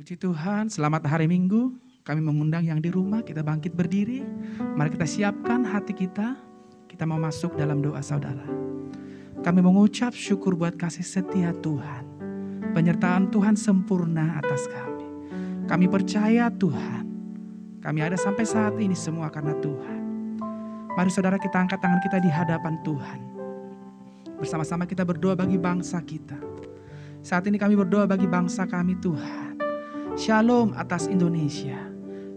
Puji Tuhan, selamat hari Minggu. Kami mengundang yang di rumah, kita bangkit berdiri. Mari kita siapkan hati kita. Kita mau masuk dalam doa saudara. Kami mengucap syukur buat kasih setia Tuhan. Penyertaan Tuhan sempurna atas kami. Kami percaya Tuhan. Kami ada sampai saat ini semua karena Tuhan. Mari saudara kita angkat tangan kita di hadapan Tuhan. Bersama-sama kita berdoa bagi bangsa kita. Saat ini kami berdoa bagi bangsa kami Tuhan. Shalom atas Indonesia.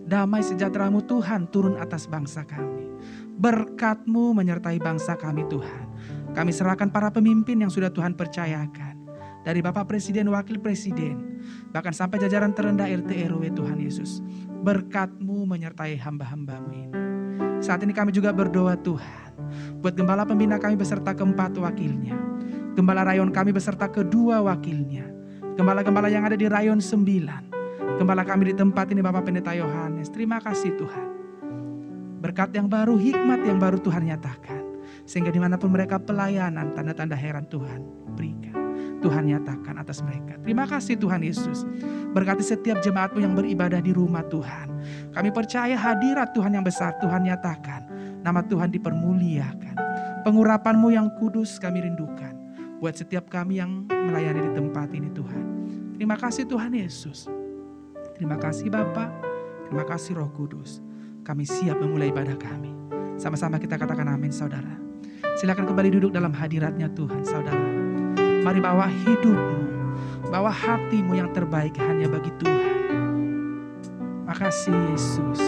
Damai sejahtera-Mu Tuhan turun atas bangsa kami. Berkat-Mu menyertai bangsa kami Tuhan. Kami serahkan para pemimpin yang sudah Tuhan percayakan. Dari Bapak Presiden, Wakil Presiden, bahkan sampai jajaran terendah RT RW Tuhan Yesus. Berkat-Mu menyertai hamba-hamba-Mu ini. Saat ini kami juga berdoa Tuhan. Buat gembala pembina kami beserta keempat wakilnya. Gembala rayon kami beserta kedua wakilnya. Gembala-gembala yang ada di rayon 9. Gembala kami di tempat ini Bapak Pendeta Yohanes. Terima kasih Tuhan. Berkat yang baru, hikmat yang baru Tuhan nyatakan. Sehingga dimanapun mereka pelayanan, tanda-tanda heran Tuhan berikan. Tuhan nyatakan atas mereka. Terima kasih Tuhan Yesus. Berkati setiap jemaat-Mu yang beribadah di rumah Tuhan. Kami percaya hadirat Tuhan yang besar Tuhan nyatakan. Nama Tuhan dipermuliakan. Pengurapan-Mu yang kudus kami rindukan. Buat setiap kami yang melayani di tempat ini Tuhan. Terima kasih Tuhan Yesus. Terima kasih Bapa, terima kasih Roh Kudus. Kami siap memulai ibadah kami. Sama-sama kita katakan amin saudara. Silakan kembali duduk dalam hadiratnya Tuhan saudara. Mari bawa hidupmu, bawa hatimu yang terbaik hanya bagi Tuhan. Makasih Yesus.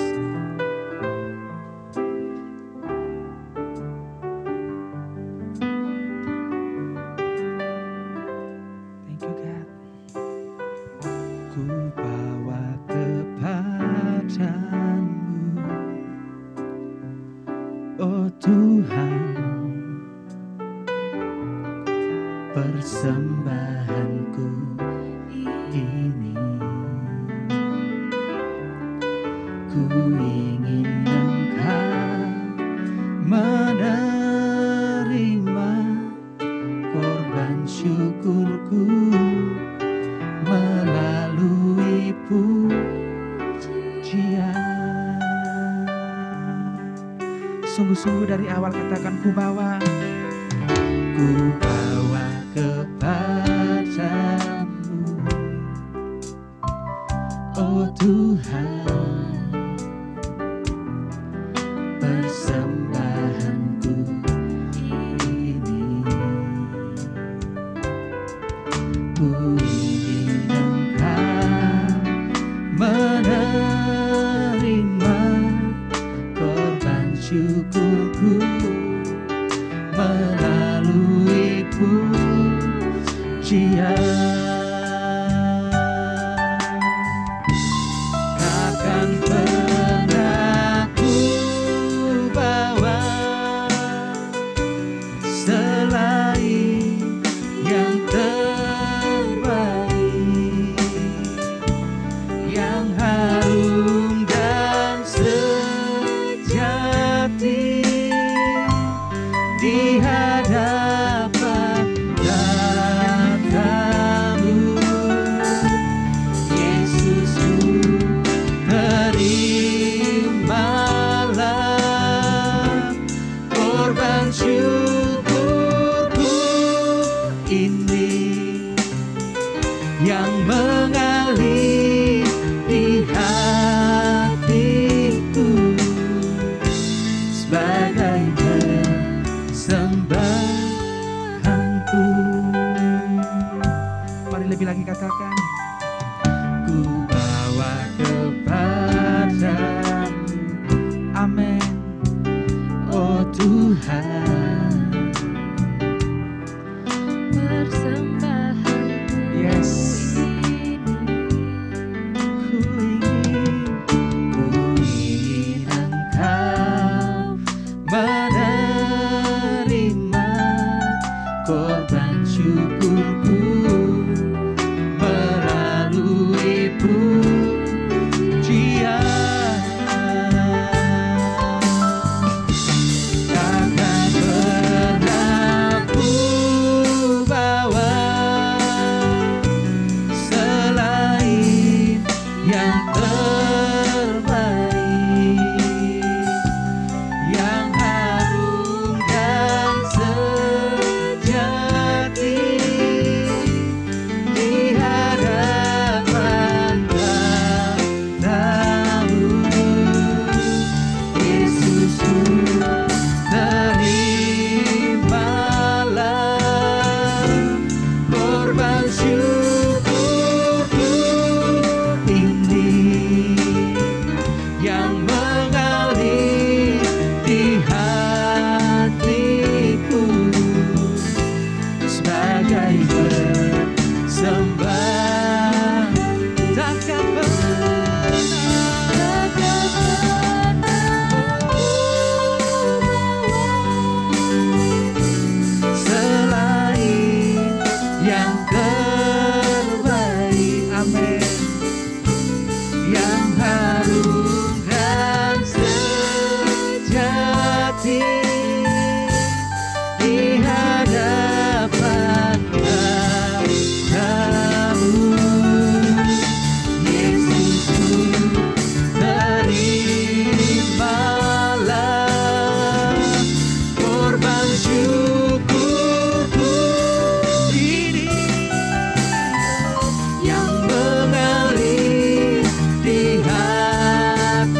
Persembahanku ini, ku ingin Engkau menerima korban syukurku melalui pujian. Sungguh-sungguh dari awal katakan ku bawa kepadamu, oh Tuhan, persembahanku ini, ku ingin Engkau menerima korban syukurku melalui pujian. Takkan pernah ku bawa selain yang terbaik, yang harum dan sejati di hadapan tatamu. Yesusku, terimalah korban syukurku ini yang mengalir di hatiku sebagai persembahanku. Mari lebih lagi katakan Ku bawa kepadamu, amin. oh Tuhan, persembahanku Yes. ini, ku ingin Engkau menerima korban syukurku melalui pujian. Takkan pernah ku bawa selain yang harum dan sejati di hadapan Bapa-Mu. Yesusku, terimalah korban syukurku ini yang mengalir di hatiku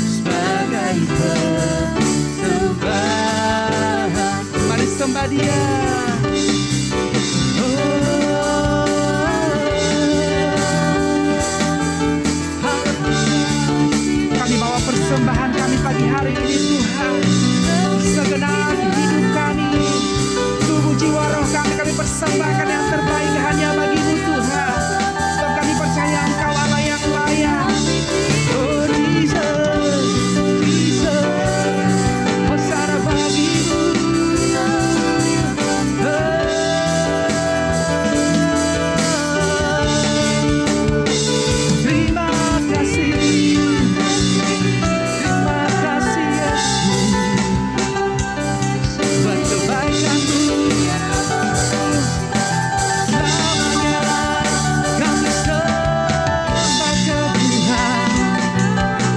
sebagai persembahan. Mari sembah Dia. Kami bawa persembahan kami pagi hari ini Tuhan. Segenap hidup kami, tubuh jiwa roh kami persembahkan yang terbaik hanya bagi-Mu Tuhan. Sebab kami percaya Engkau Allah yang layak. Oh Jesus, Jesus, Hosana bagi-Mu. Terima kasih Yesus buat kebaikan-Mu. Selamanya kami sembah Tuhan,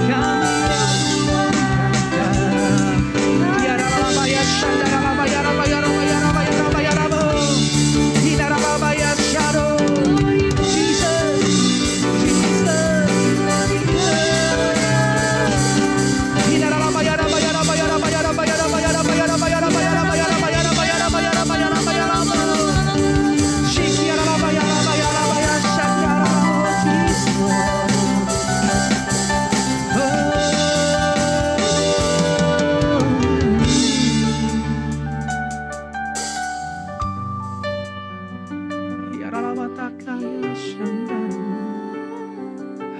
kami agungkan. Ya Rabba ya Shanda Rabba ya Rabba ya Rabba ya Rabba ya Rabba ya Rabba. Hina Rabba ya Shadow. Jesus, Jesus. Hina Rabba ya Rabba ya Rabba ya Rabba ya Rabba ya Rabba ya Rabba ya Rabba ya Rabba ya Rabba ya Rabba ya Rabba ya Rabba ya Rabba ya Rabba ya Rabba. Shiki ya Rabba ya Rabba ya Rabba ya Shanda Rabba Ya Rabba takaya Shanda.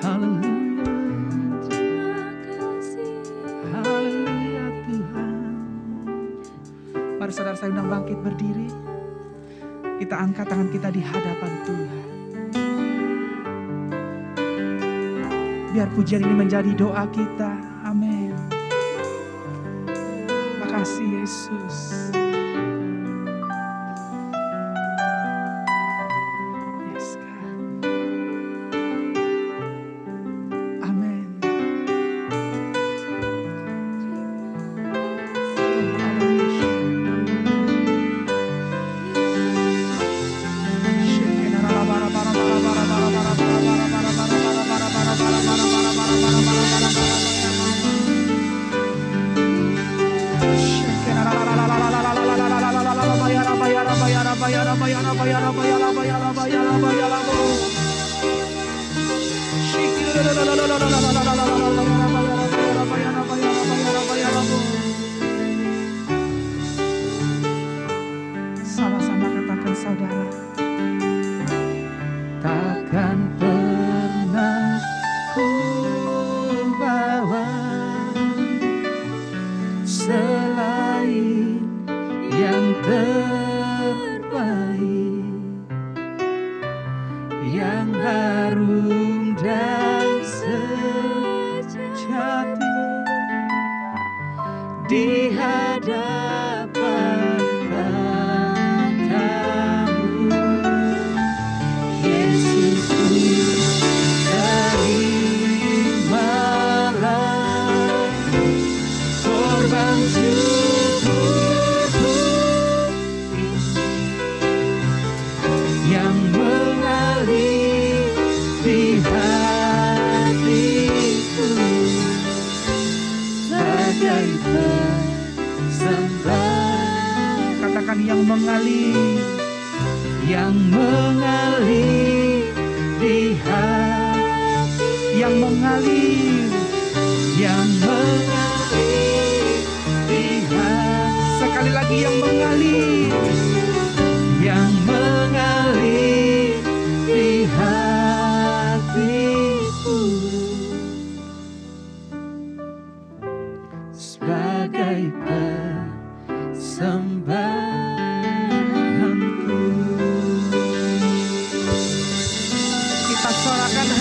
Haleluya. Haleluya Tuhan. Mari saudara saya undang bangkit berdiri. Kita angkat tangan kita di hadapan Tuhan. Biar pujian ini menjadi doa kita. Amin. Makasih Yesus. Yes God. Amin. Sama-sama katakan saudara. Takkan pernah ku bawa selain yang terbaik, yang harum dan sejati di hadapan Bapa-Mu. Yesusku, terimalah korban syukurku yang mengalir di hatiku sebagai persembahan. Katakan yang mengalir. Yang mengalir di hati, Yang mengalir. yang mengalir di hati, Sekali lagi yang mengalir. yang mengalir di hatiku sebagai persembahanku.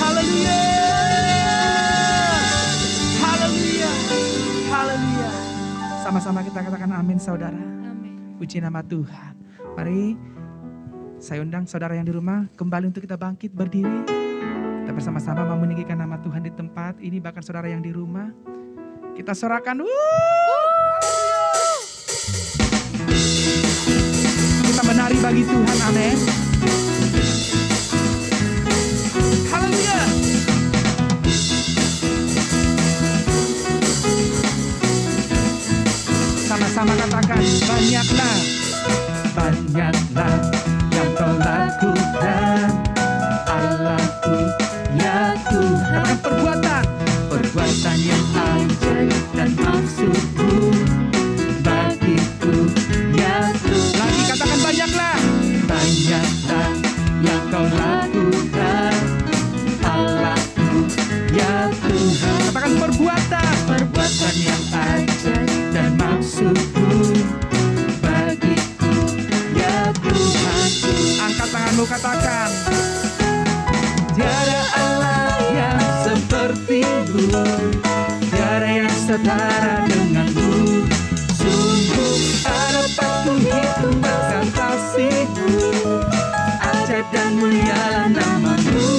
Haleluya. Haleluya. Haleluya. Sama-sama kita katakan amin saudara. Amin. Puji nama Tuhan. Mari saya undang saudara yang di rumah kembali untuk kita bangkit berdiri. Kita bersama-sama mau meninggikan nama Tuhan di tempat ini, bahkan saudara yang di rumah. Kita sorakan. Kita menari bagi Tuhan, amin. Haleluya. Sama-sama katakan, banyaklah. Banyaklah yang kau lakukan, Allahku, ya Tuhan. Katakan perbuatan. Perbuatan yang ajaib dan maksudmu bagiku, ya Tuhan. Lagi katakan banyaklah. Banyaklah yang kau lakukan, Allahku, ya Tuhan. Katakan perbuatan. Perbuatan yang ajaib dan maksudmu bagiku, ya Tuhanku. Angkat tanganmu, katakan. Tiada Allah yang sepertimu, tiada yang setara denganmu. Sungguh tak dapat ku hitung bahkan kasih-Mu, ajaib dan mulia nama-Mu,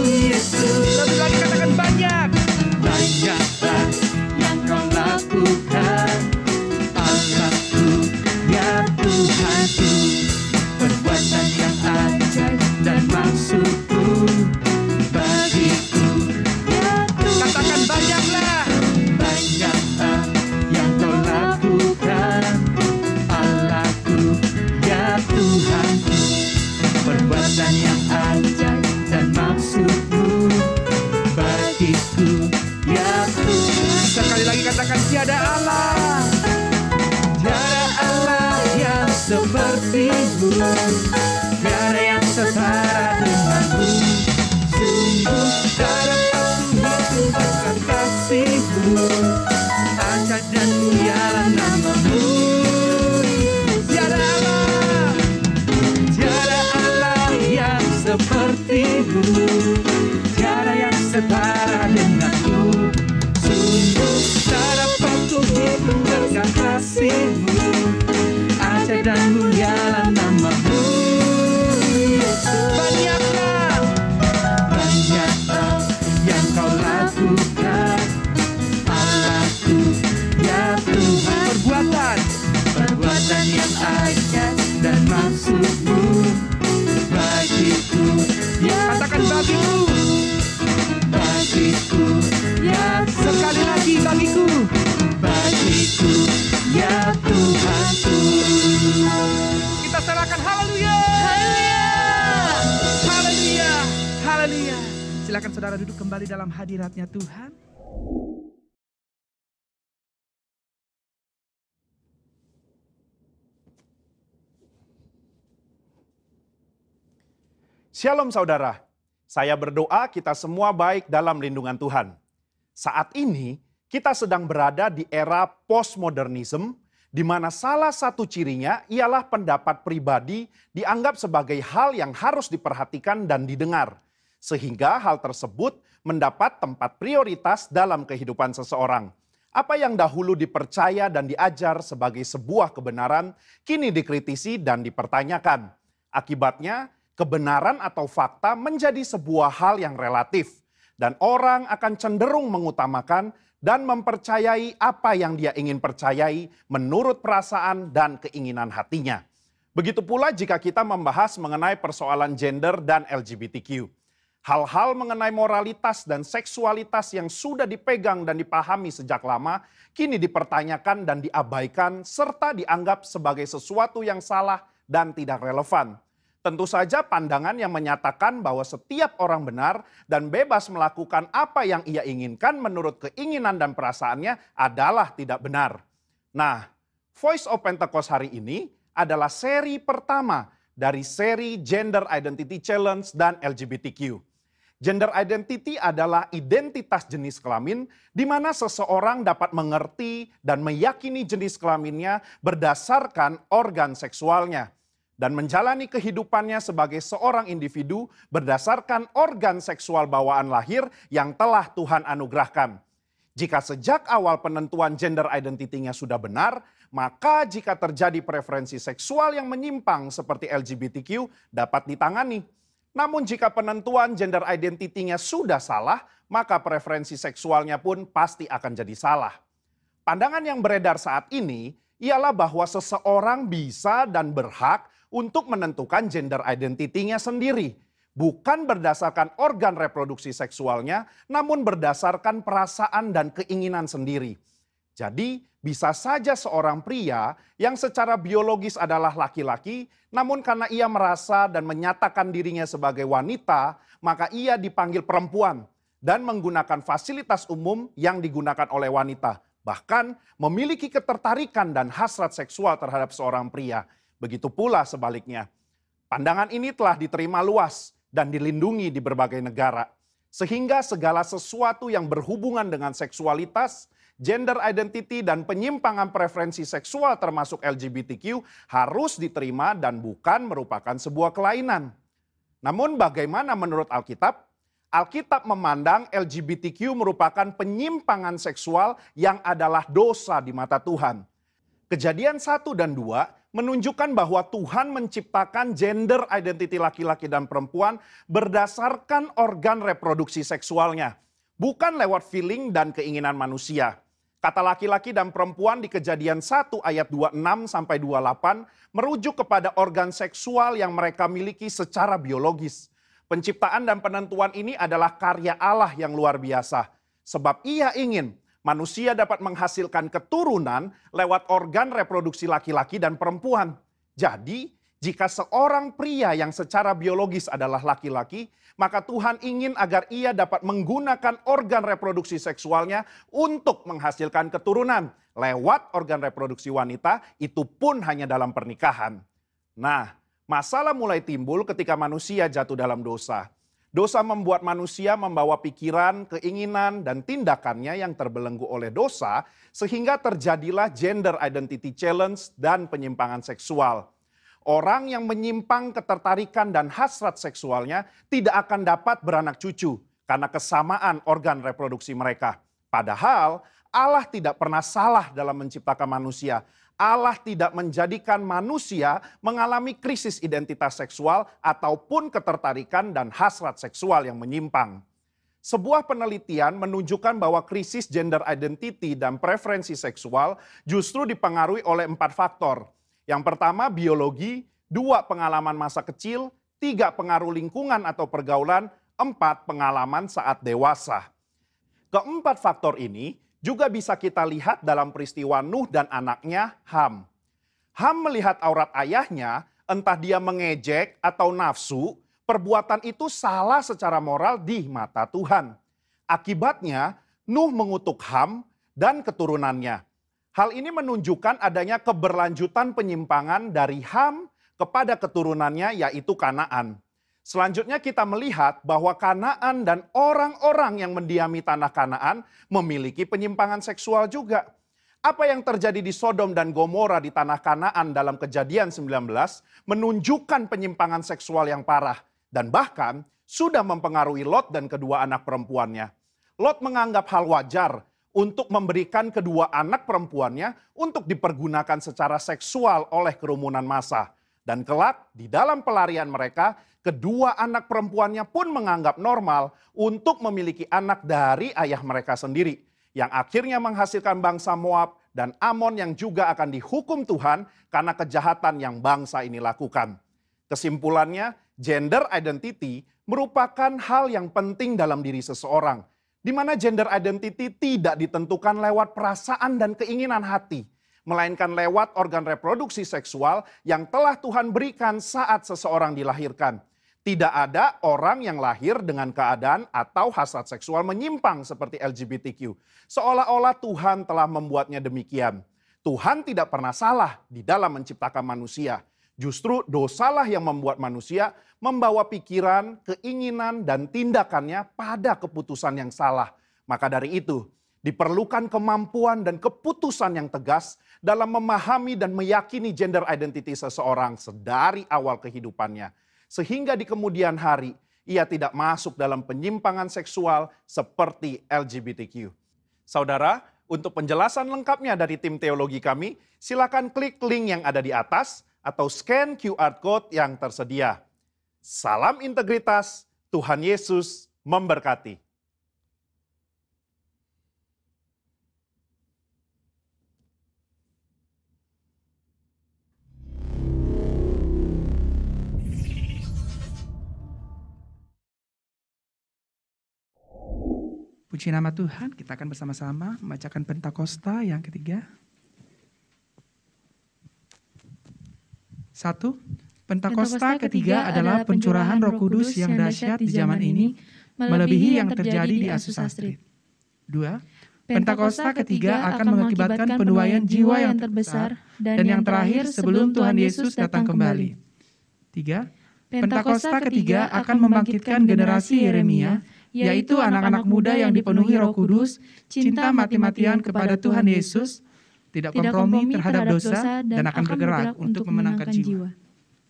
Yesus. Lebih lagi katakan banyak. Banyaklah yang kau lakukan, Allahku, ya Tuhanku. Perbuatan yang ajaib dan maksudmu bagiku, ya Tuhan. Katakan banyaklah. Banyaklah yang kau lakukan, Allahku, ya Tuhanku. Perbuatan yang ajaib dan maksudmu bagiku, ya Tuhan. Sekali lagi katakan tiada Allah. Tiada Allah yang sepertimu, tiada yang setara denganmu. Sungguh tak dapat ku hitung bahkan kasih-Mu, ajaib dan mulialah nama-Mu. Tiada Allah. Tiada Allah yang sepertimu, tiada yang setara denganmu. Sungguh tak dapat ku hitung bahkan kasih-Mu, ajaib dan mulialah nama-Mu, Yesus. Banyaklah. Banyaklah yang kau lakukan, Allahku, ya Tuhan. Perbuatan. Perbuatan yang ajaib dan maksud-Mu bagiku, ya Katakan bagiku. bagiku, ya Sekali lagi bagiku. bagiku, ya Tuhanku. Kita serahkan. Haleluya. Haleluya. Haleluya. Silakan saudara duduk kembali dalam hadiratnya Tuhan. Shalom saudara, saya berdoa kita semua baik dalam lindungan Tuhan. Saat ini kita sedang berada di era postmodernism, di mana salah satu cirinya ialah pendapat pribadi dianggap sebagai hal yang harus diperhatikan dan didengar. Sehingga hal tersebut mendapat tempat prioritas dalam kehidupan seseorang. Apa yang dahulu dipercaya dan diajar sebagai sebuah kebenaran, kini dikritisi dan dipertanyakan. Akibatnya, kebenaran atau fakta menjadi sebuah hal yang relatif. Dan orang akan cenderung mengutamakan dan mempercayai apa yang dia ingin percayai menurut perasaan dan keinginan hatinya. Begitu pula jika kita membahas mengenai persoalan gender dan LGBTQ. Hal-hal mengenai moralitas dan seksualitas yang sudah dipegang dan dipahami sejak lama, kini dipertanyakan dan diabaikan serta dianggap sebagai sesuatu yang salah dan tidak relevan. Tentu saja pandangan yang menyatakan bahwa setiap orang benar dan bebas melakukan apa yang ia inginkan menurut keinginan dan perasaannya adalah tidak benar. Nah, Voice of Pentecost hari ini adalah seri pertama dari seri Gender Identity Challenge dan LGBTQ. Gender identity adalah identitas jenis kelamin di mana seseorang dapat mengerti dan meyakini jenis kelaminnya berdasarkan organ seksualnya. dan menjalani kehidupannya sebagai seorang individu berdasarkan organ seksual bawaan lahir yang telah Tuhan anugerahkan. Jika sejak awal penentuan gender identity-nya sudah benar, maka jika terjadi preferensi seksual yang menyimpang seperti LGBTQ dapat ditangani. Namun jika penentuan gender identity-nya sudah salah, maka preferensi seksualnya pun pasti akan jadi salah. Pandangan yang beredar saat ini ialah bahwa seseorang bisa dan berhak untuk menentukan gender identity-nya sendiri. Bukan berdasarkan organ reproduksi seksualnya, namun berdasarkan perasaan dan keinginan sendiri. Jadi bisa saja seorang pria yang secara biologis adalah laki-laki, namun karena ia merasa dan menyatakan dirinya sebagai wanita, maka ia dipanggil perempuan dan menggunakan fasilitas umum yang digunakan oleh wanita. Bahkan memiliki ketertarikan dan hasrat seksual terhadap seorang pria. Begitu pula sebaliknya. Pandangan ini telah diterima luas dan dilindungi di berbagai negara. Sehingga segala sesuatu yang berhubungan dengan seksualitas, gender identity, dan penyimpangan preferensi seksual termasuk LGBTQ harus diterima dan bukan merupakan sebuah kelainan. Namun bagaimana menurut Alkitab? Alkitab memandang LGBTQ merupakan penyimpangan seksual yang adalah dosa di mata Tuhan. Kejadian 1 dan 2 menunjukkan bahwa Tuhan menciptakan gender identity laki-laki dan perempuan berdasarkan organ reproduksi seksualnya, bukan lewat feeling dan keinginan manusia. Kata laki-laki dan perempuan di Kejadian 1 ayat 26 sampai 28 merujuk kepada organ seksual yang mereka miliki secara biologis. Penciptaan dan penentuan ini adalah karya Allah yang luar biasa, sebab Ia ingin manusia dapat menghasilkan keturunan lewat organ reproduksi laki-laki dan perempuan. Jadi, jika seorang pria yang secara biologis adalah laki-laki, maka Tuhan ingin agar ia dapat menggunakan organ reproduksi seksualnya untuk menghasilkan keturunan lewat organ reproduksi wanita, itu pun hanya dalam pernikahan. Nah, masalah mulai timbul ketika manusia jatuh dalam dosa. Dosa membuat manusia membawa pikiran, keinginan, dan tindakannya yang terbelenggu oleh dosa, sehingga terjadilah gender identity challenge dan penyimpangan seksual. Orang yang menyimpang ketertarikan dan hasrat seksualnya tidak akan dapat beranak cucu karena kesamaan organ reproduksi mereka. Padahal Allah tidak pernah salah dalam menciptakan manusia. Allah tidak menjadikan manusia mengalami krisis identitas seksual ataupun ketertarikan dan hasrat seksual yang menyimpang. Sebuah penelitian menunjukkan bahwa krisis gender identity dan preferensi seksual justru dipengaruhi oleh 4 faktor. Yang pertama biologi, 2 pengalaman masa kecil, 3 pengaruh lingkungan atau pergaulan, 4 pengalaman saat dewasa. Keempat faktor ini juga bisa kita lihat dalam peristiwa Nuh dan anaknya Ham. Ham melihat aurat ayahnya, entah dia mengejek atau nafsu, perbuatan itu salah secara moral di mata Tuhan. Akibatnya, Nuh mengutuk Ham dan keturunannya. Hal ini menunjukkan adanya keberlanjutan penyimpangan dari Ham kepada keturunannya, yaitu Kanaan. Selanjutnya kita melihat bahwa Kanaan dan orang-orang yang mendiami tanah Kanaan memiliki penyimpangan seksual juga. Apa yang terjadi di Sodom dan Gomora di tanah Kanaan dalam Kejadian 19 menunjukkan penyimpangan seksual yang parah dan bahkan sudah mempengaruhi Lot dan kedua anak perempuannya. Lot menganggap hal wajar untuk memberikan kedua anak perempuannya untuk dipergunakan secara seksual oleh kerumunan massa. Dan kelak di dalam pelarian mereka, kedua anak perempuannya pun menganggap normal untuk memiliki anak dari ayah mereka sendiri. Yang akhirnya menghasilkan bangsa Moab dan Amon yang juga akan dihukum Tuhan karena kejahatan yang bangsa ini lakukan. Kesimpulannya, gender identity merupakan hal yang penting dalam diri seseorang. Di mana gender identity tidak ditentukan lewat perasaan dan keinginan hati, melainkan lewat organ reproduksi seksual yang telah Tuhan berikan saat seseorang dilahirkan. Tidak ada orang yang lahir dengan keadaan atau hasrat seksual menyimpang seperti LGBTQ. Seolah-olah Tuhan telah membuatnya demikian. Tuhan tidak pernah salah di dalam menciptakan manusia. Justru dosalah yang membuat manusia membawa pikiran, keinginan, dan tindakannya pada keputusan yang salah. Maka dari itu, Diperlukan kemampuan dan keputusan yang tegas dalam memahami dan meyakini gender identity seseorang sedari awal kehidupannya. Sehingga di kemudian hari, ia tidak masuk dalam penyimpangan seksual seperti LGBTQ. Saudara, untuk penjelasan lengkapnya dari tim teologi kami, silakan klik link yang ada di atas atau scan QR Code yang tersedia. Salam integritas, Tuhan Yesus memberkati. Puji nama Tuhan, kita akan bersama-sama membacakan Pentakosta yang ketiga. 1. Pentakosta ketiga adalah pencurahan Roh Kudus yang dahsyat di zaman ini, melebihi yang terjadi di Asus Astrid. 2. Pentakosta ketiga akan mengakibatkan penuaian jiwa yang terbesar dan yang terakhir sebelum Tuhan Yesus datang kembali. 3. Pentakosta ketiga akan membangkitkan generasi Yeremia, yaitu anak-anak muda yang dipenuhi Roh Kudus, cinta mati-matian kepada Tuhan Yesus, tidak kompromi terhadap dosa, dan akan bergerak untuk memenangkan jiwa.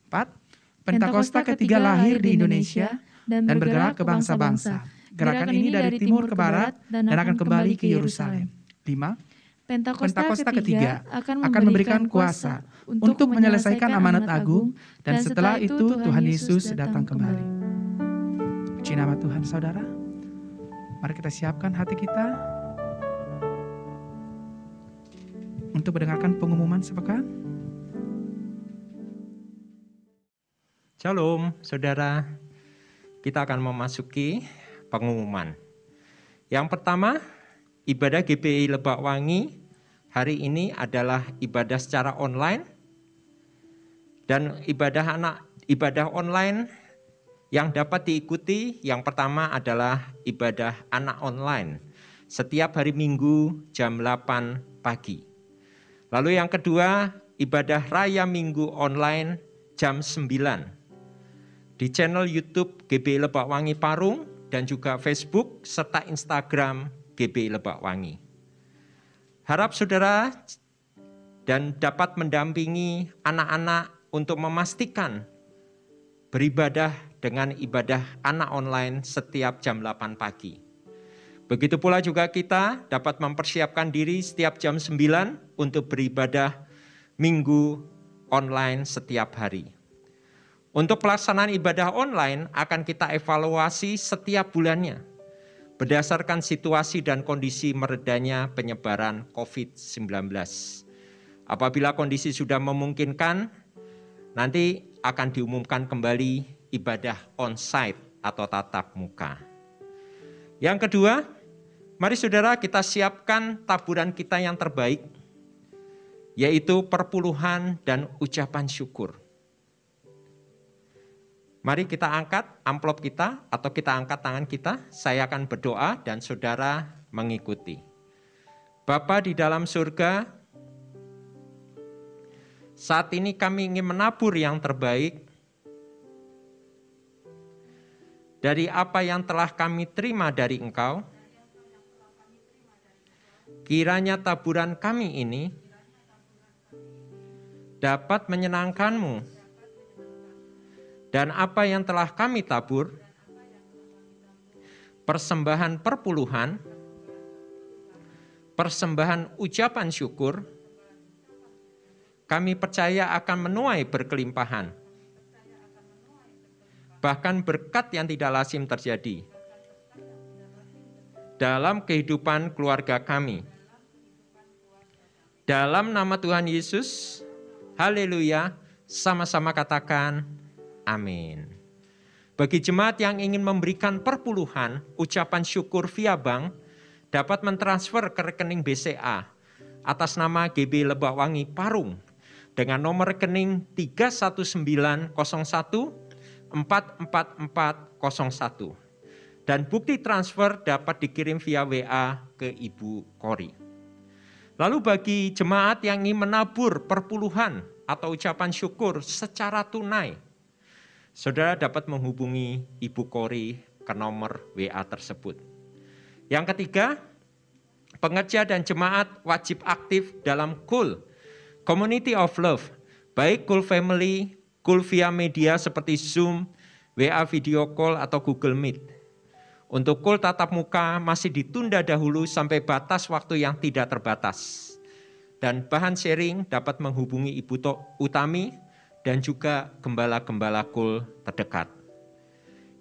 4. Pentakosta ketiga lahir di Indonesia dan bergerak ke bangsa-bangsa. Gerakan ini dari timur ke barat dan akan kembali ke Yerusalem. 5. Pentakosta ketiga akan memberikan kuasa untuk menyelesaikan amanat agung, dan setelah itu Tuhan Yesus datang kembali. Puji nama Tuhan, saudara. Mari kita siapkan hati kita untuk mendengarkan pengumuman sepekan. Shalom, saudara. Kita akan memasuki pengumuman. Yang pertama, ibadah GBI Lebak Wangi hari ini adalah ibadah secara online. Dan ibadah online yang dapat diikuti, yang pertama adalah ibadah anak online setiap hari Minggu jam 8 pagi. Lalu yang kedua, ibadah raya Minggu online jam 9 di channel YouTube GBI Lebak Wangi Parung dan juga Facebook serta Instagram GBI Lebak Wangi. Harap saudara dan dapat mendampingi anak-anak untuk memastikan beribadah dengan ibadah anak online setiap jam 8 pagi. Begitu pula juga kita dapat mempersiapkan diri setiap jam 9 untuk beribadah minggu online setiap hari. Untuk pelaksanaan ibadah online akan kita evaluasi setiap bulannya berdasarkan situasi dan kondisi meredanya penyebaran COVID-19. Apabila kondisi sudah memungkinkan, nanti akan diumumkan kembali ibadah on-site atau tatap muka. Yang kedua, mari saudara kita siapkan taburan kita yang terbaik, yaitu perpuluhan dan ucapan syukur. Mari kita angkat amplop kita atau kita angkat tangan kita, saya akan berdoa dan saudara mengikuti. Bapa di dalam surga, saat ini kami ingin menabur yang terbaik dari apa yang telah kami terima dari Engkau. Kiranya taburan kami ini dapat menyenangkan-Mu, dan apa yang telah kami tabur, persembahan perpuluhan, persembahan ucapan syukur, kami percaya akan menuai berkelimpahan. Bahkan berkat yang tidak lazim terjadi dalam kehidupan keluarga kami. Dalam nama Tuhan Yesus, haleluya, sama-sama katakan amin. Bagi jemaat yang ingin memberikan perpuluhan, ucapan syukur via bank, dapat mentransfer ke rekening BCA atas nama GBI Lebak Wangi Parung dengan nomor rekening 31901 dan bukti transfer dapat dikirim via WA ke Ibu Kori. Lalu bagi jemaat yang ingin menabur perpuluhan atau ucapan syukur secara tunai, saudara dapat menghubungi Ibu Kori ke nomor WA tersebut. Yang ketiga, Pengerja dan jemaat wajib aktif dalam KUL, Community of Love, baik KUL Family, KUL via media seperti Zoom, WA video call atau Google Meet. Untuk KUL tatap muka masih ditunda dahulu sampai batas waktu yang tidak terbatas. Dan bahan sharing dapat menghubungi Ibu Utami dan juga gembala-gembala KUL terdekat.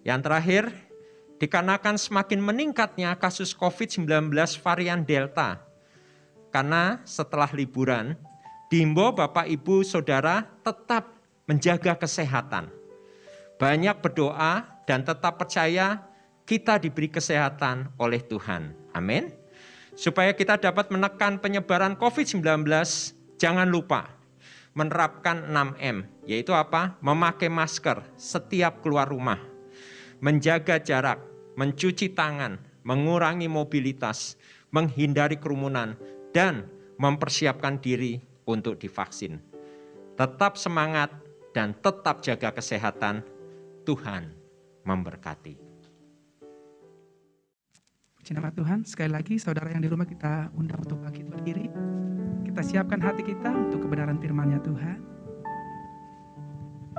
Yang terakhir, dikarenakan semakin meningkatnya kasus COVID-19 varian Delta, karena setelah liburan, diimbau Bapak, Ibu, Saudara tetap menjaga kesehatan. Banyak berdoa dan tetap percaya kita diberi kesehatan oleh Tuhan. Amin. Supaya kita dapat menekan penyebaran COVID-19, jangan lupa menerapkan 6M, yaitu apa? Memakai masker setiap keluar rumah, menjaga jarak, mencuci tangan, mengurangi mobilitas, menghindari kerumunan, dan mempersiapkan diri untuk divaksin. Tetap semangat dan tetap jaga kesehatan. Tuhan memberkati. Puji nama Tuhan, sekali lagi saudara yang di rumah kita undang untuk bangkit berdiri. Kita siapkan hati kita untuk kebenaran firman-Nya Tuhan.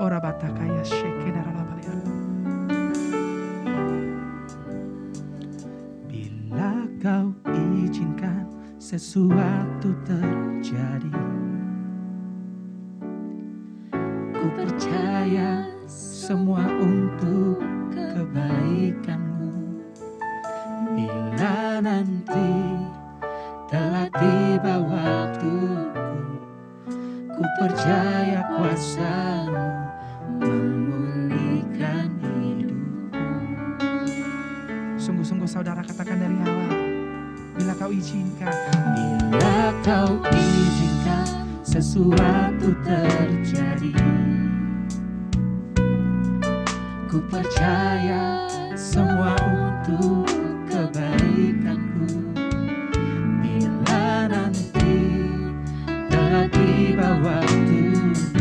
Ora batakaya shekedaralabalaya. Bila kau izinkan sesuatu terjadi, ku percaya semua untuk kebaikanmu. Bila nanti telah tiba waktuku, ku percaya kuasa-Mu memulihkan hidupku. Sungguh-sungguh saudara katakan dari awal, bila kau izinkan, bila kau izinkan sesuatu terjadi, ku percaya semua untuk kebaikanku. Bila nanti telah tiba waktuku,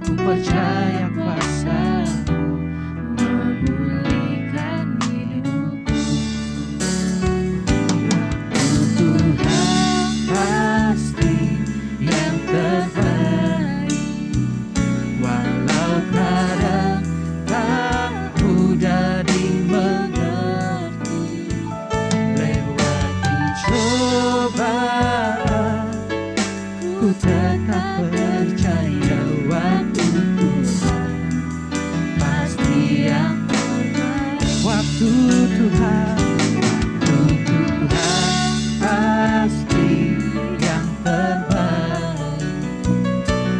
ku percaya kuasa-Mu memulihkan hidupku. Tuhan pasti yang terbaik, walau kadang tak mudah dimengerti. Lewati cobaan, ku tetap percaya waktu Tuhan pasti yang terbaik. Waktu Tuhan pasti yang terbaik,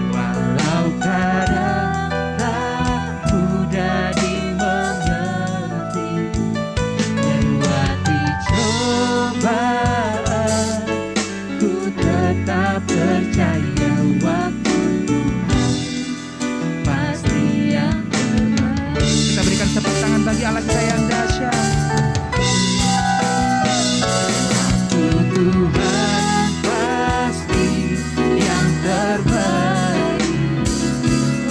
walau kadang tak mudah dimengerti. Lewati cobaan, ku tetap percaya waktu Tuhan pasti yang terbaik. Kita berikan tepuk tangan bagi Allah kita yang dahsyat. Tuhan pasti yang terbaik,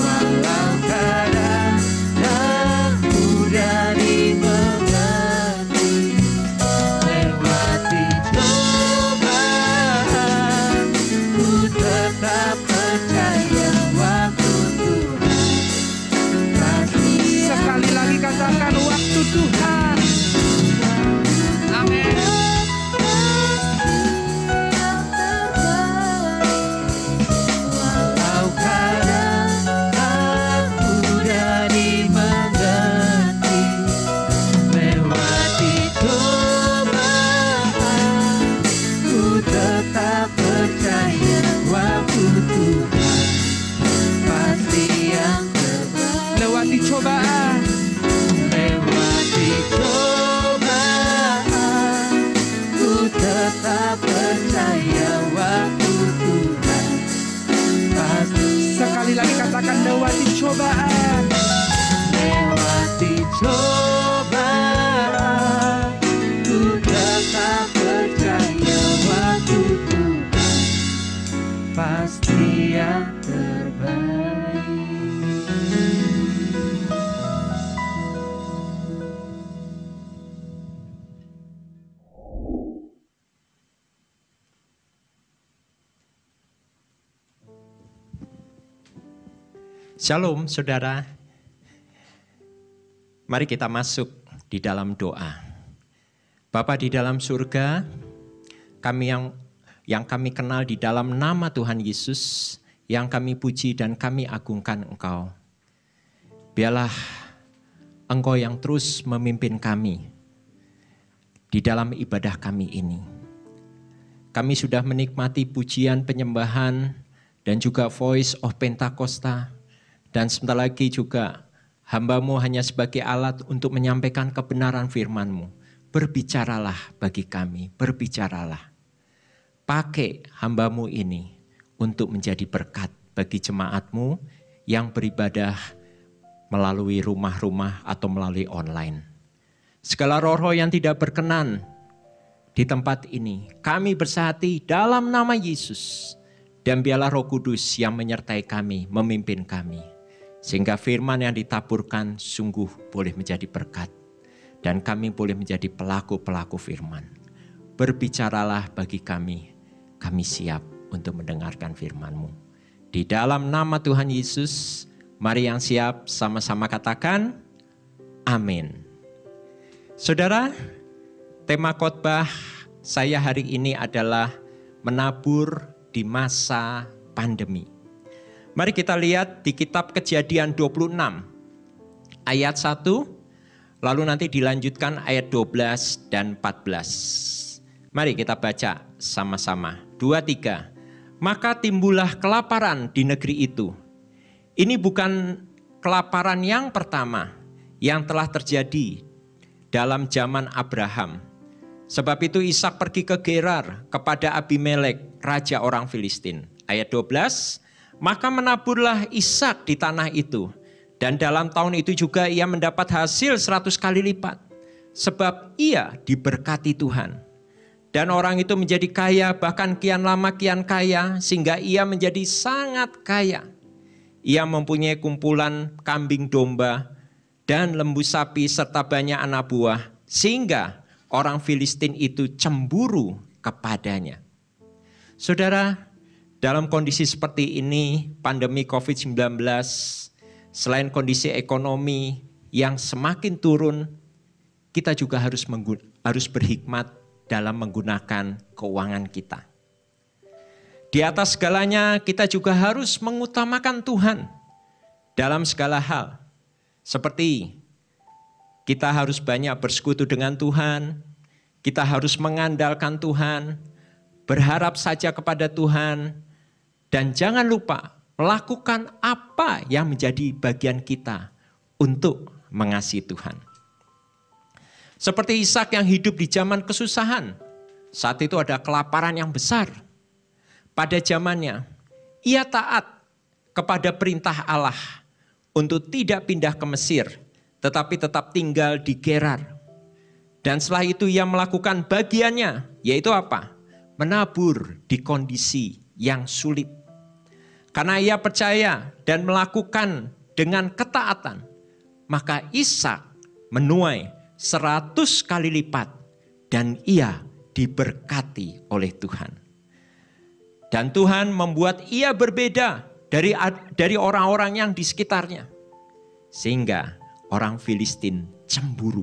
walau kadang tak mudah dimengerti. Lewati cobaan, ku tetap percaya waktu Tuhan pasti. Sekali lagi katakan waktu Tuhan. Amin. Walau kadang tak mudah dimengerti. Lewati cobaan, ku tetap percaya waktu Tuhan pasti yang terbaik. Lewati cobaan, lewati Shalom saudara. Mari kita masuk di dalam doa. Bapa di dalam surga, kami yang kami kenal di dalam nama Tuhan Yesus, yang kami puji dan kami agungkan Engkau. Biarlah Engkau yang terus memimpin kami di dalam ibadah kami ini. Kami sudah menikmati pujian penyembahan dan juga Voice of Pentakosta. Dan sebentar lagi juga hamba-Mu hanya sebagai alat untuk menyampaikan kebenaran firman-Mu. Berbicaralah bagi kami, berbicaralah. Pakai hamba-Mu ini untuk menjadi berkat bagi jemaat-Mu yang beribadah melalui rumah-rumah atau melalui online. Segala roh-roh yang tidak berkenan di tempat ini, kami bersahati dalam nama Yesus. Dan biarlah Roh Kudus yang menyertai kami, memimpin kami. Sehingga firman yang ditaburkan sungguh boleh menjadi berkat. Dan kami boleh menjadi pelaku-pelaku firman. Berbicaralah bagi kami siap untuk mendengarkan firman-Mu. Di dalam nama Tuhan Yesus, mari yang siap sama-sama katakan, amin. Saudara, tema khotbah saya hari ini adalah menabur di masa pandemi. Mari kita lihat di kitab Kejadian 26 ayat 1, lalu nanti dilanjutkan ayat 12 dan 14. Mari kita baca sama-sama. 2, 3. Maka timbullah kelaparan di negeri itu. Ini bukan kelaparan yang pertama yang telah terjadi dalam zaman Abraham. Sebab itu Ishak pergi ke Gerar kepada Abimelek, raja orang Filistin. Ayat 12, maka menaburlah Ishak di tanah itu. Dan dalam tahun itu juga ia mendapat hasil 100 kali lipat. Sebab ia diberkati Tuhan. Dan orang itu menjadi kaya, bahkan kian lama kian kaya, sehingga ia menjadi sangat kaya. Ia mempunyai kumpulan kambing domba dan lembu sapi serta banyak anak buah, sehingga orang Filistin itu cemburu kepadanya. Saudara, dalam kondisi seperti ini, pandemi COVID-19, selain kondisi ekonomi yang semakin turun, kita juga harus berhikmat dalam menggunakan keuangan kita. Di atas segalanya, kita juga harus mengutamakan Tuhan dalam segala hal. Seperti kita harus banyak bersekutu dengan Tuhan, kita harus mengandalkan Tuhan, berharap saja kepada Tuhan, dan jangan lupa melakukan apa yang menjadi bagian kita untuk mengasihi Tuhan. Seperti Ishak yang hidup di zaman kesusahan, saat itu ada kelaparan yang besar. Pada zamannya, ia taat kepada perintah Allah untuk tidak pindah ke Mesir, tetapi tetap tinggal di Gerar. Dan setelah itu ia melakukan bagiannya, yaitu apa? Menabur di kondisi yang sulit. Karena ia percaya dan melakukan dengan ketaatan, maka Ishak menuai 100 kali lipat dan ia diberkati oleh Tuhan. Dan Tuhan membuat ia berbeda dari orang-orang yang di sekitarnya. Sehingga orang Filistin cemburu.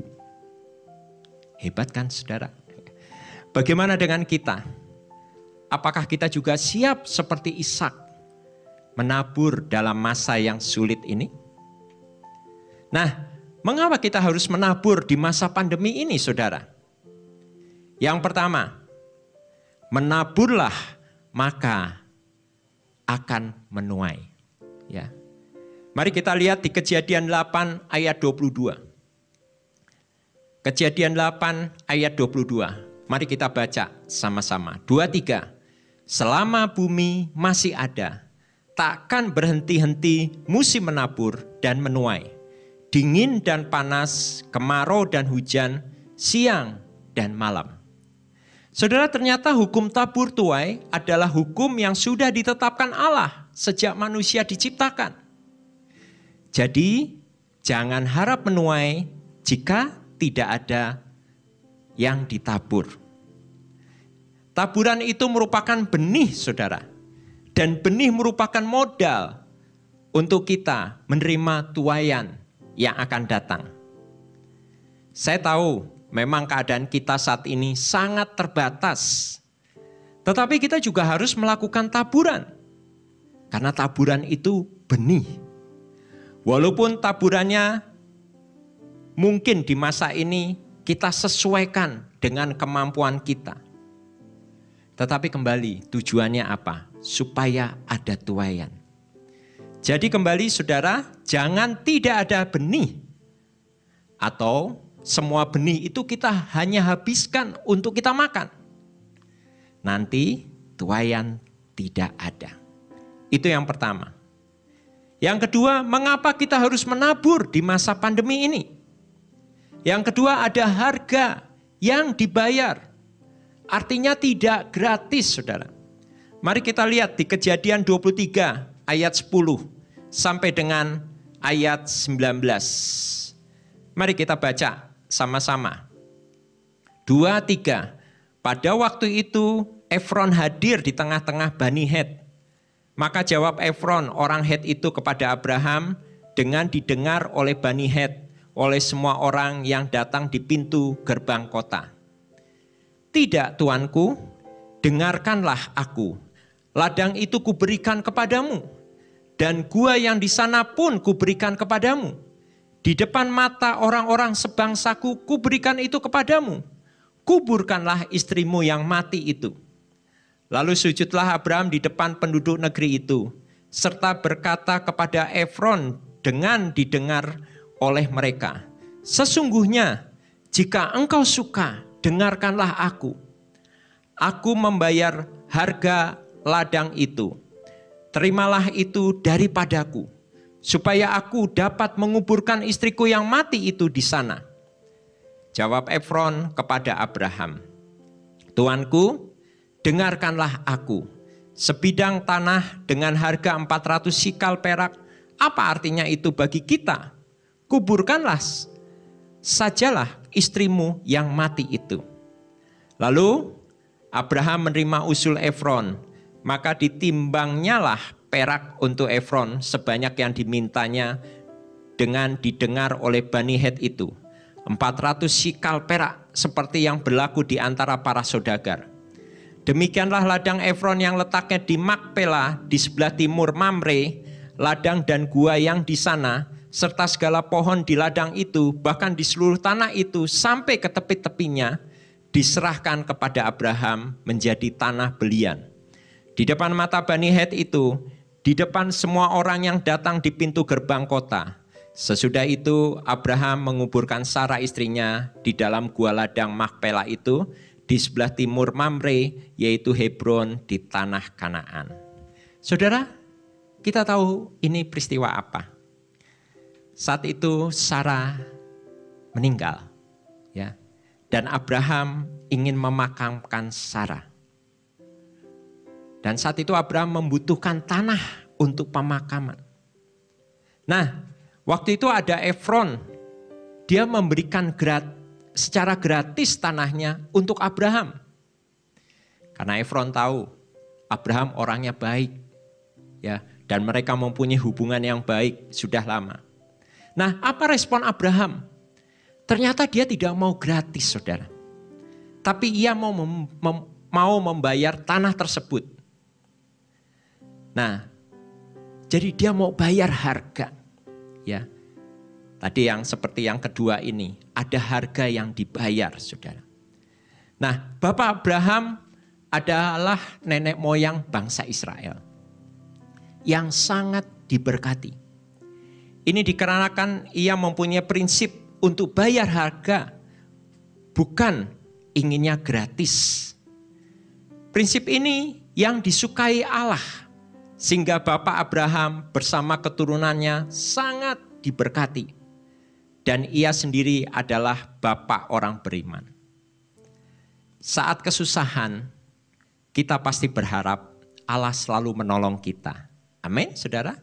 Hebat kan saudara? Bagaimana dengan kita? Apakah kita juga siap seperti Ishak menabur dalam masa yang sulit ini? Nah, mengapa kita harus menabur di masa pandemi ini, saudara? Yang pertama, menaburlah maka akan menuai. Ya. Mari kita lihat di Kejadian 8 ayat 22. Kejadian 8 ayat 22. Mari kita baca sama-sama. 2, 3. Selama bumi masih ada, takkan berhenti-henti musim menabur dan menuai. Dingin dan panas, kemarau dan hujan, siang dan malam. Saudara, ternyata hukum tabur tuai adalah hukum yang sudah ditetapkan Allah sejak manusia diciptakan. Jadi, jangan harap menuai jika tidak ada yang ditabur. Taburan itu merupakan benih, saudara. Dan benih merupakan modal untuk kita menerima tuaian yang akan datang. Saya tahu memang keadaan kita saat ini sangat terbatas. Tetapi kita juga harus melakukan taburan. Karena taburan itu benih. Walaupun taburannya mungkin di masa ini kita sesuaikan dengan kemampuan kita. Tetapi kembali tujuannya apa? Supaya ada tuaian. Jadi kembali saudara, jangan tidak ada benih. Atau semua benih itu kita hanya habiskan untuk kita makan. Nanti tuaian tidak ada. Itu yang pertama. Yang kedua, mengapa kita harus menabur di masa pandemi ini? Yang kedua, ada harga yang dibayar. Artinya tidak gratis, saudara. Mari kita lihat di Kejadian 23 ayat 10 sampai dengan ayat 19. Mari kita baca sama-sama. 2, 3. Pada waktu itu Efron hadir di tengah-tengah Bani Het. Maka jawab Efron orang Het itu kepada Abraham dengan didengar oleh Bani Het, oleh semua orang yang datang di pintu gerbang kota. Tidak tuanku, dengarkanlah aku. Ladang itu kuberikan kepadamu, dan gua yang di sana pun kuberikan kepadamu. Di depan mata orang-orang sebangsaku kuberikan itu kepadamu. Kuburkanlah istrimu yang mati itu. Lalu sujudlah Abraham di depan penduduk negeri itu, serta berkata kepada Efron dengan didengar oleh mereka, sesungguhnya jika engkau suka, dengarkanlah aku. Aku membayar harga ladang itu. Terimalah itu daripadaku, supaya aku dapat menguburkan istriku yang mati itu di sana. Jawab Efron kepada Abraham, tuanku, dengarkanlah aku. Sebidang tanah dengan harga 400 sikal perak, apa artinya itu bagi kita? Kuburkanlah sajalah istrimu yang mati itu. Lalu Abraham menerima usul Efron, maka ditimbangnyalah perak untuk Efron sebanyak yang dimintanya dengan didengar oleh Bani Het itu. 400 sikal perak seperti yang berlaku di antara para saudagar. Demikianlah ladang Efron yang letaknya di Makpela di sebelah timur Mamre, ladang dan gua yang di sana, serta segala pohon di ladang itu, bahkan di seluruh tanah itu sampai ke tepi-tepinya, diserahkan kepada Abraham menjadi tanah belian. Di depan mata Bani Het itu, di depan semua orang yang datang di pintu gerbang kota. Sesudah itu Abraham menguburkan Sarah istrinya di dalam gua ladang Makpela itu di sebelah timur Mamre, yaitu Hebron di tanah Kanaan. Saudara, kita tahu ini peristiwa apa? Saat itu Sarah meninggal, ya, dan Abraham ingin memakamkan Sarah. Dan saat itu Abraham membutuhkan tanah untuk pemakaman. Nah, waktu itu ada Efron, dia memberikan secara gratis tanahnya untuk Abraham. Karena Efron tahu Abraham orangnya baik, ya, dan mereka mempunyai hubungan yang baik sudah lama. Nah, apa respon Abraham? Ternyata dia tidak mau gratis, saudara. Tapi ia mau membayar tanah tersebut. Nah, jadi dia mau bayar harga. Ya, tadi yang seperti yang kedua ini, ada harga yang dibayar, saudara. Nah, Bapak Abraham adalah nenek moyang bangsa Israel yang sangat diberkati. Ini dikarenakan ia mempunyai prinsip untuk bayar harga, bukan inginnya gratis. Prinsip ini yang disukai Allah, sehingga Bapak Abraham bersama keturunannya sangat diberkati. Dan ia sendiri adalah bapak orang beriman. Saat kesusahan, kita pasti berharap Allah selalu menolong kita. Amin, saudara.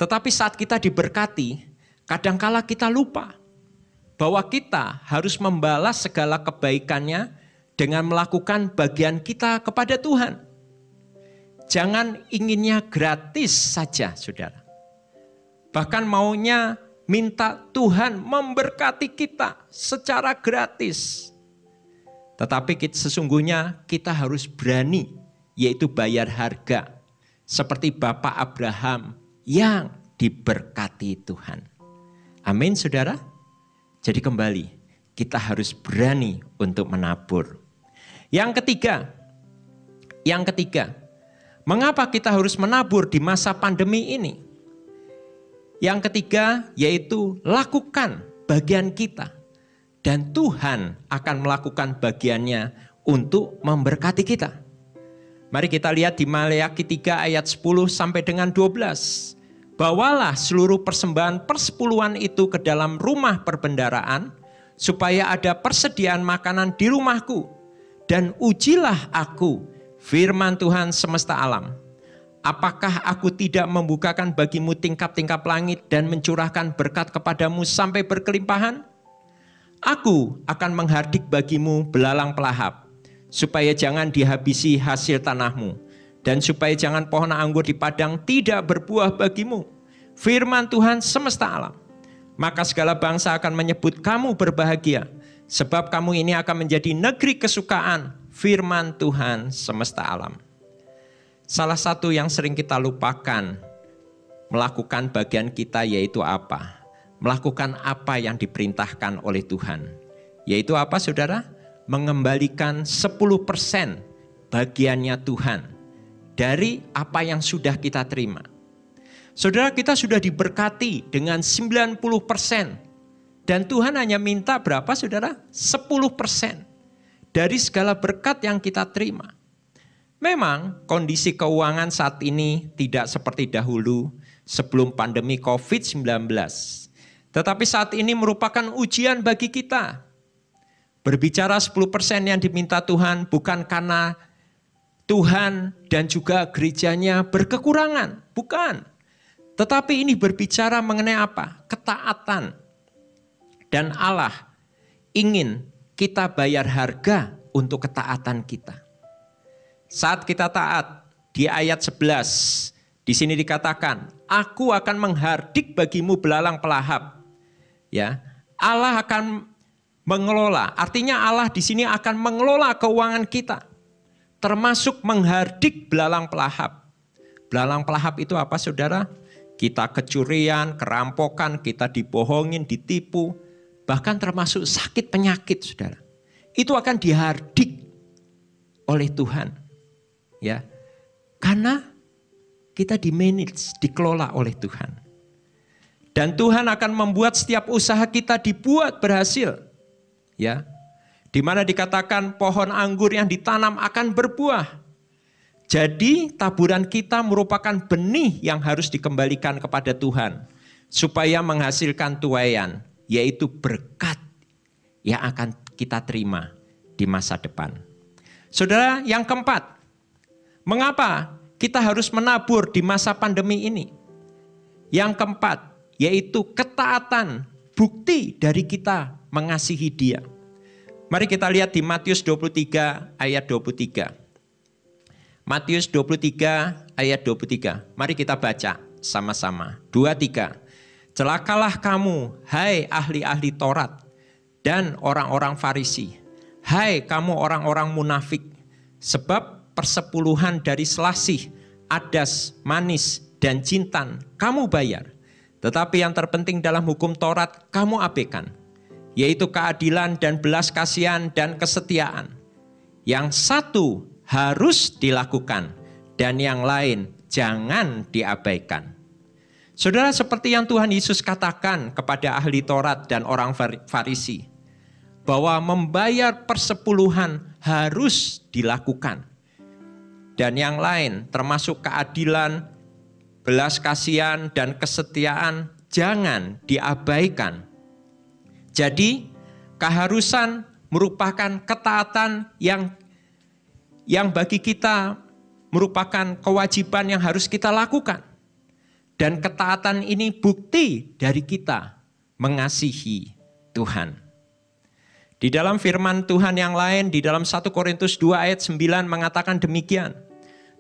Tetapi saat kita diberkati, kadangkala kita lupa bahwa kita harus membalas segala kebaikannya dengan melakukan bagian kita kepada Tuhan. Jangan inginnya gratis saja, saudara. Bahkan maunya minta Tuhan memberkati kita secara gratis. Tetapi sesungguhnya kita harus berani, yaitu bayar harga. Seperti Bapak Abraham yang diberkati Tuhan. Amin saudara. Jadi kembali, kita harus berani untuk menabur. Yang ketiga, mengapa kita harus menabur di masa pandemi ini? Yang ketiga yaitu lakukan bagian kita. Dan Tuhan akan melakukan bagiannya untuk memberkati kita. Mari kita lihat di Maleakhi 3 ayat 10 sampai dengan 12. Bawalah seluruh persembahan persepuluhan itu ke dalam rumah perbendaharaan, supaya ada persediaan makanan di rumahku. Dan ujilah aku, firman Tuhan semesta alam. Apakah aku tidak membukakan bagimu tingkap-tingkap langit dan mencurahkan berkat kepadamu sampai berkelimpahan? Aku akan menghardik bagimu belalang pelahap, supaya jangan dihabisi hasil tanahmu, dan supaya jangan pohon anggur di padang tidak berbuah bagimu. Firman Tuhan semesta alam. Maka segala bangsa akan menyebut kamu berbahagia, sebab kamu ini akan menjadi negeri kesukaan. Firman Tuhan semesta alam. Salah satu yang sering kita lupakan melakukan bagian kita yaitu apa? Melakukan apa yang diperintahkan oleh Tuhan. Yaitu apa saudara? Mengembalikan 10% bagiannya Tuhan dari apa yang sudah kita terima. Saudara, kita sudah diberkati dengan 90%. Dan Tuhan hanya minta berapa saudara? 10% dari segala berkat yang kita terima. Memang kondisi keuangan saat ini tidak seperti dahulu sebelum pandemi COVID-19. Tetapi saat ini merupakan ujian bagi kita. Berbicara 10% yang diminta Tuhan bukan karena Tuhan dan juga gerejanya berkekurangan. Bukan. Tetapi ini berbicara mengenai apa? Ketaatan. Dan Allah ingin kita bayar harga untuk ketaatan kita. Saat kita taat, di ayat 11, di sini dikatakan, aku akan menghardik bagimu belalang pelahap. Ya, Allah akan mengelola. Artinya Allah di sini akan mengelola keuangan kita, termasuk menghardik belalang pelahap. Belalang pelahap itu apa saudara? Kita kecurian, kerampokan, kita dibohongin, ditipu, bahkan termasuk sakit penyakit saudara. Itu akan dihardik oleh Tuhan. Ya, karena kita di-manage, dikelola oleh Tuhan. Dan Tuhan akan membuat setiap usaha kita dibuat berhasil. Ya. Di mana dikatakan pohon anggur yang ditanam akan berbuah. Jadi taburan kita merupakan benih yang harus dikembalikan kepada Tuhan. Supaya menghasilkan tuaian, yaitu berkat yang akan kita terima di masa depan. Saudara, yang keempat, mengapa kita harus menabur di masa pandemi ini? Yang keempat, yaitu ketaatan, bukti dari kita mengasihi Dia. Mari kita lihat di Matius 23 ayat 23. Matius 23 ayat 23. Mari kita baca sama-sama. 2, 3. Celakalah kamu, hai ahli-ahli Taurat dan orang-orang Farisi. Hai kamu orang-orang munafik, sebab persepuluhan dari selasih, adas, manis, dan jintan kamu bayar. Tetapi yang terpenting dalam hukum Taurat kamu abaikan, yaitu keadilan dan belas kasihan dan kesetiaan. Yang satu harus dilakukan dan yang lain jangan diabaikan. Saudara, seperti yang Tuhan Yesus katakan kepada ahli Taurat dan orang Farisi, bahwa membayar persepuluhan harus dilakukan. Dan yang lain termasuk keadilan, belas kasihan dan kesetiaan jangan diabaikan. Jadi keharusan merupakan ketaatan yang bagi kita merupakan kewajiban yang harus kita lakukan. Dan ketaatan ini bukti dari kita mengasihi Tuhan. Di dalam firman Tuhan yang lain, di dalam 1 Korintus 2 ayat 9 mengatakan demikian.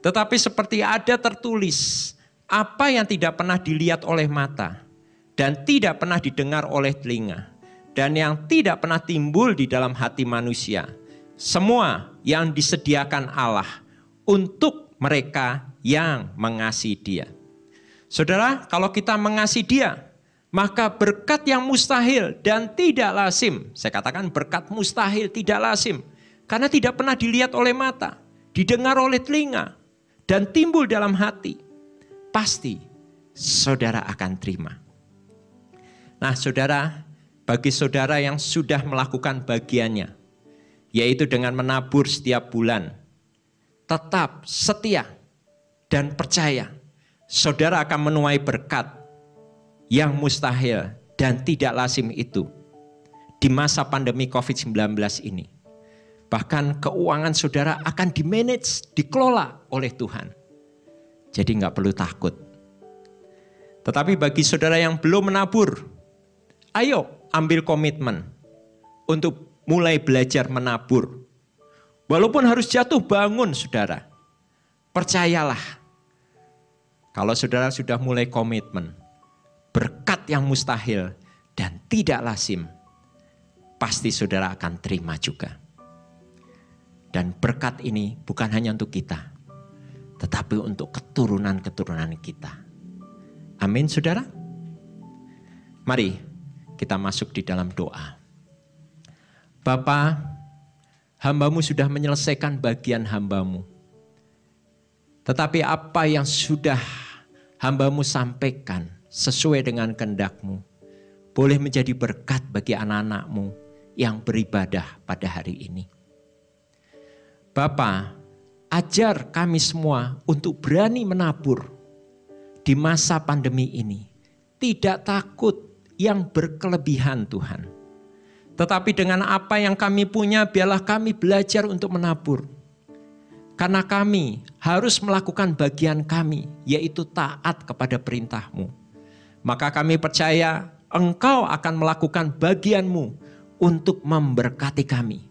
Tetapi seperti ada tertulis, apa yang tidak pernah dilihat oleh mata dan tidak pernah didengar oleh telinga dan yang tidak pernah timbul di dalam hati manusia, semua yang disediakan Allah untuk mereka yang mengasihi Dia. Saudara, kalau kita mengasihi Dia, maka berkat yang mustahil dan tidak lazim, saya katakan berkat mustahil tidak lazim, karena tidak pernah dilihat oleh mata, didengar oleh telinga, dan timbul dalam hati, pasti saudara akan terima. Nah saudara, bagi saudara yang sudah melakukan bagiannya, yaitu dengan menabur setiap bulan, tetap setia dan percaya, saudara akan menuai berkat yang mustahil dan tidak lazim itu di masa pandemi COVID-19 ini. Bahkan keuangan saudara akan dimanage, dikelola oleh Tuhan. Jadi nggak perlu takut. Tetapi bagi saudara yang belum menabur, ayo ambil komitmen untuk mulai belajar menabur. Walaupun harus jatuh bangun saudara, percayalah. Kalau saudara sudah mulai komitmen, berkat yang mustahil dan tidak lazim, pasti saudara akan terima juga. Dan berkat ini bukan hanya untuk kita, tetapi untuk keturunan-keturunan kita. Amin saudara. Mari kita masuk di dalam doa. Bapa, hamba-Mu sudah menyelesaikan bagian hamba-Mu. Tetapi apa yang sudah hamba-Mu sampaikan sesuai dengan kehendak-Mu, boleh menjadi berkat bagi anak-anak-Mu yang beribadah pada hari ini. Bapa, ajar kami semua untuk berani menabur di masa pandemi ini. Tidak takut yang berkelebihan Tuhan. Tetapi dengan apa yang kami punya, biarlah kami belajar untuk menabur. Karena kami harus melakukan bagian kami, yaitu taat kepada perintah-Mu. Maka kami percaya Engkau akan melakukan bagian-Mu untuk memberkati kami.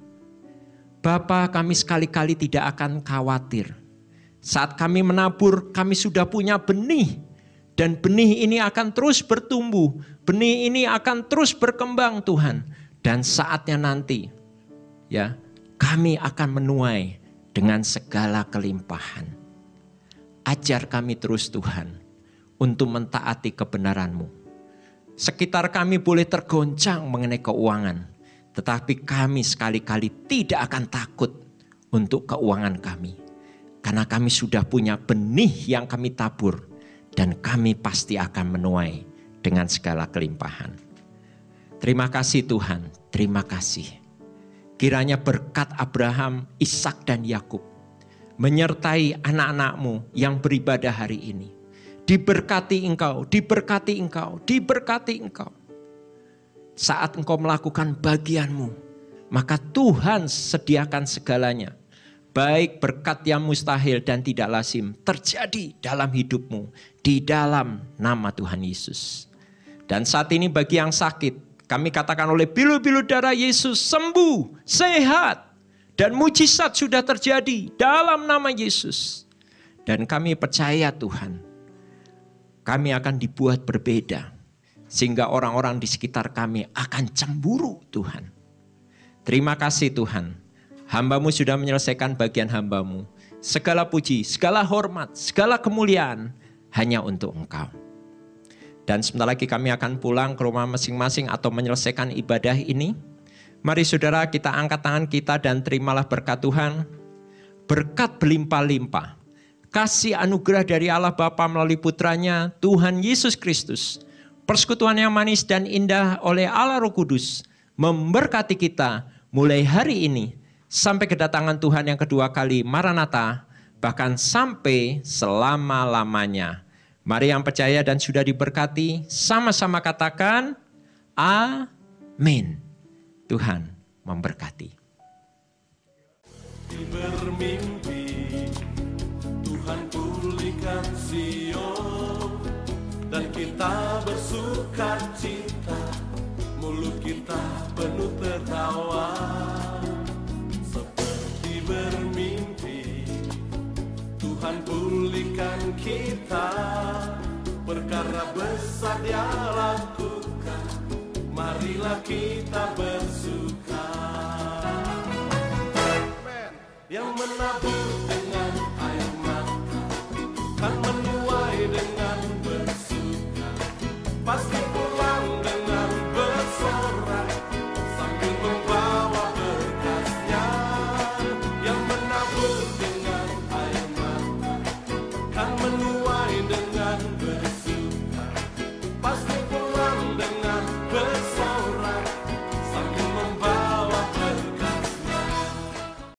Bapa, kami sekali-kali tidak akan khawatir. Saat kami menabur, kami sudah punya benih. Dan benih ini akan terus bertumbuh. Benih ini akan terus berkembang Tuhan. Dan saatnya nanti, ya, kami akan menuai dengan segala kelimpahan. Ajar kami terus Tuhan untuk mentaati kebenaran-Mu. Sekitar kami boleh tergoncang mengenai keuangan, tetapi kami sekali-kali tidak akan takut untuk keuangan kami. Karena kami sudah punya benih yang kami tabur dan kami pasti akan menuai dengan segala kelimpahan. Terima kasih Tuhan, terima kasih. Kiranya berkat Abraham, Ishak dan Yakub menyertai anak-anak-Mu yang beribadah hari ini. Diberkati engkau, diberkati engkau, diberkati engkau. Saat engkau melakukan bagian-Mu, maka Tuhan sediakan segalanya. Baik berkat yang mustahil dan tidak lazim terjadi dalam hidupmu di dalam nama Tuhan Yesus. Dan saat ini bagi yang sakit, kami katakan oleh bilu-bilu darah Yesus sembuh, sehat. Dan mujizat sudah terjadi dalam nama Yesus. Dan kami percaya Tuhan, kami akan dibuat berbeda. Sehingga orang-orang di sekitar kami akan cemburu Tuhan. Terima kasih Tuhan. Hamba-Mu sudah menyelesaikan bagian hamba-Mu. Segala puji, segala hormat, segala kemuliaan hanya untuk Engkau. Dan sebentar lagi kami akan pulang ke rumah masing-masing atau menyelesaikan ibadah ini. Mari saudara kita angkat tangan kita dan terimalah berkat Tuhan. Berkat berlimpah-limpah. Kasih anugerah dari Allah Bapa melalui putranya Tuhan Yesus Kristus. Persekutuan yang manis dan indah oleh Allah Roh Kudus memberkati kita mulai hari ini sampai kedatangan Tuhan yang kedua kali, Maranatha, bahkan sampai selama-lamanya. Mari yang percaya dan sudah diberkati, sama-sama katakan, amin. Tuhan memberkati. Bermimpi, Tuhan pulihkan Sion, dan kita bersuka cita, mulut kita penuh tertawa. Seperti bermimpi, Tuhan pulihkan kita. besar Dia lakukan. Marilah kita